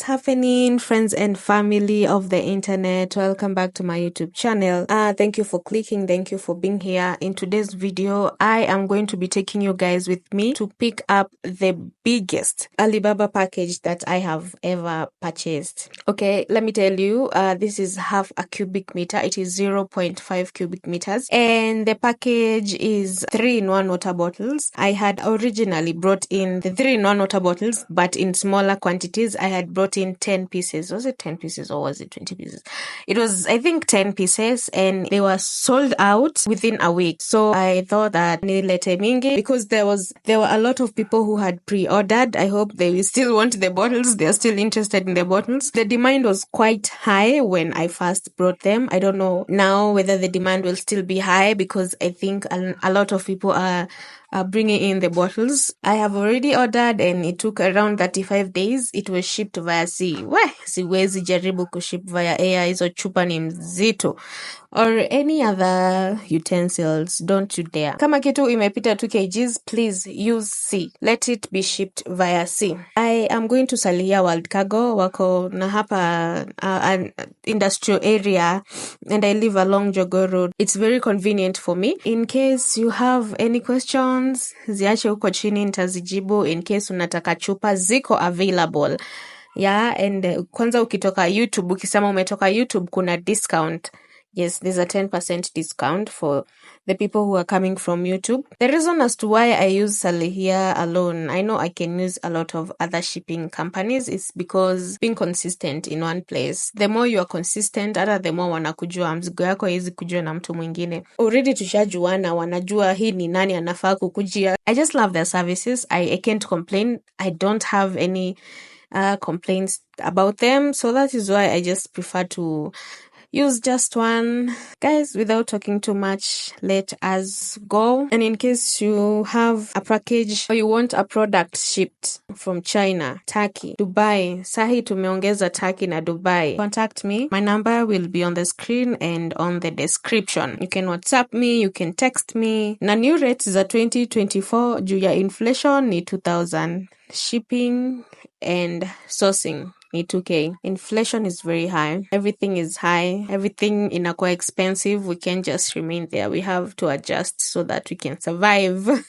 What's happening, friends and family of the internet? Welcome back to my YouTube channel. Thank you for clicking. Thank you for being here. In today's video, I am going to be taking you guys with me to pick up the biggest Alibaba package that I have ever purchased. Okay, let me tell you, this is half a cubic meter. It is 0.5 cubic meters, and the package is 3-in-1 water bottles. I had originally brought in the 3-in-1 water bottles, but in smaller quantities. I had brought in 10 pieces. Was it 10 pieces or was it 20 pieces? It was, I think, 10 pieces, and they were sold out within a week. So I thought that nilete mingi, because there were a lot of people who had pre-ordered. I hope they will still want the bottles. They're still interested in the bottles. The demand was quite high when I first brought them. I don't know now whether the demand will still be high, because I think a lot of people are bringing in the bottles. I have already ordered, and it took around 35 days. It was shipped via sea. Siwezi jaribu kuship via air, hizo chupa ni mzito. Or any other utensils, don't you dare. Kama kitu imepita 2 kgs, please use sea. Let it be shipped via sea. I am going to Salia World Cargo, wako na hapa an industrial area, and I live along Jogoo Road. It's very convenient for me. In case you have any questions, ziache huko chini nitazijibu. In case unataka chupa, ziko available. Yeah, and kwanza ukitoka YouTube, ukisema umetoka YouTube, kuna discount. Yes, there's a 10% discount for the people who are coming from YouTube. The reason as to why I use Salihia alone, I know I can use a lot of other shipping companies, is because being consistent in one place. The more you are consistent, the more wanakujua. Mzigo yako haiwezi kujua na mtu mwingine. Already tushajuana, wanajua hii ni nani anafaa kukujia. I just love their services. I can't complain. I don't have any complaints about them. So that is why I just prefer to use just one. Guys, without talking too much, let us go. And in case you have a package or you want a product shipped from China, Turkey, Dubai, sahi tumeongeza Turkey na Dubai, contact me. My number will be on the screen and on the description. You can WhatsApp me, you can text me. Na new rates za 2024 juu ya inflation ni 2000. Shipping and sourcing ni 2K. Inflation is very high. Everything is high. Everything inakuwa expensive. We can't just remain there. We have to adjust so that we can survive.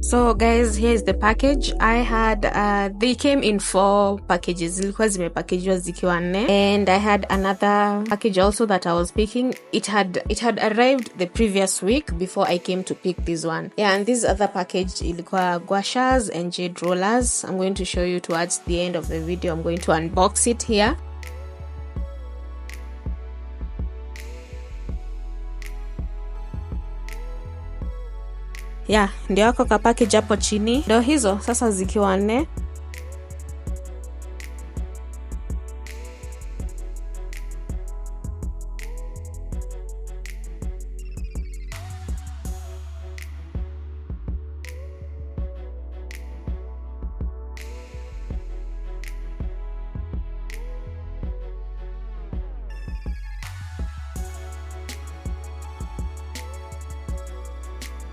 So guys, here is the package. I had they came in 4 packages, zilikuwa zimepackaged zikiwa 4, and I had another package also that I was picking. It had arrived the previous week before I came to pick this one. Yeah, and this other package ilikuwa guashas and jade rollers. I'm going to show you towards the end of the video. I'm going to unbox it here. Yeah, ndio wako ka package hapo chini. Ndio hizo sasa zikiwa 4.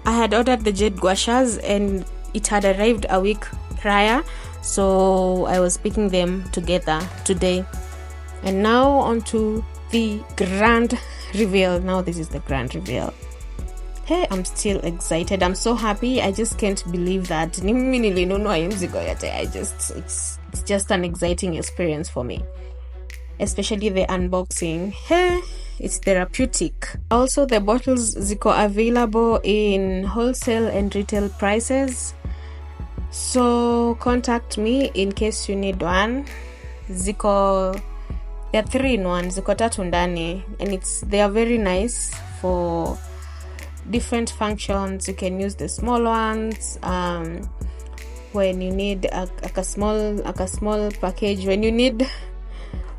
I had ordered the jade guashas and it had arrived a week prior, so I was picking them together today. And now on to the grand reveal. Now this is the grand reveal. Hey, I'm still excited. I'm so happy. I just can't believe that. It's just an exciting experience for me, especially the unboxing. Hey, it's therapeutic. Also, the bottles ziko available in wholesale and retail prices, so contact me in case you need one. Ziko, they're 3 in 1, ziko 3 ndani, and they are very nice for different functions. You can use the small ones when you need a small package. When you need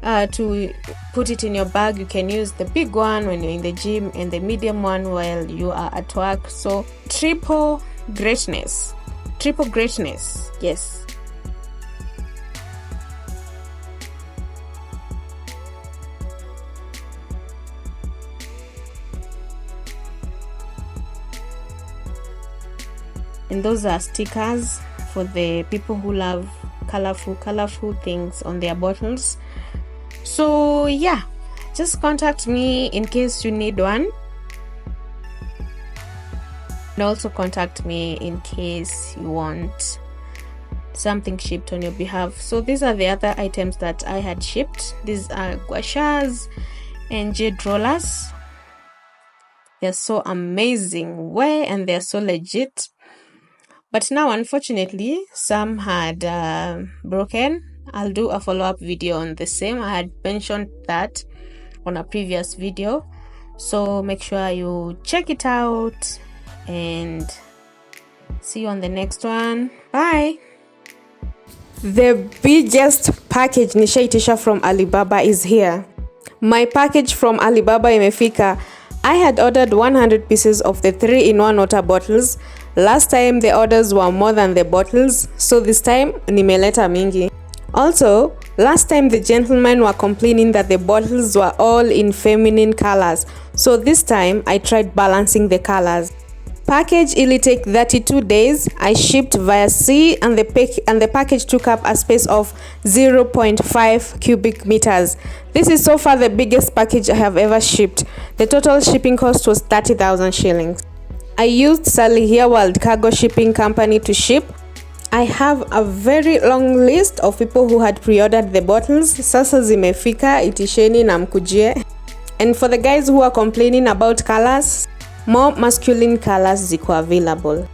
to put it in your bag, you can use the big one when you're in the gym, and the medium one while you are at work. So triple greatness, yes. And those are stickers for the people who love colorful things on their bottles. So yeah, just contact me in case you need one, and also contact me in case you want something shipped on your behalf. So these are the other items that I had shipped. These are guashas and jade rollers. They're so amazing, and they're so legit. But now, unfortunately, some had broken. I'll do a follow-up video on the same. I had mentioned that on a previous video, so make sure you check it out, and see you on the next one. Bye. The biggest package nishaitisha from Alibaba is here. My package from Alibaba imefika. I had ordered 100 pieces of the 3-in-1 water bottles. Last time the orders were more than the bottles, so this time nimeleta mingi. Also, last time the gentlemen were complaining that the bottles were all in feminine colors, so this time I tried balancing the colors. Package ili take 32 days. I shipped via sea, and the package took up a space of 0.5 cubic meters. This is so far the biggest package I have ever shipped. The total shipping cost was 30,000 shillings. I used Salihia World Cargo Shipping Company to ship. I have a very long list of people who had pre-ordered the bottles. Sasa zimefika, itisheni na mkujie. And for the guys who are complaining about colors, more masculine colors ziko available.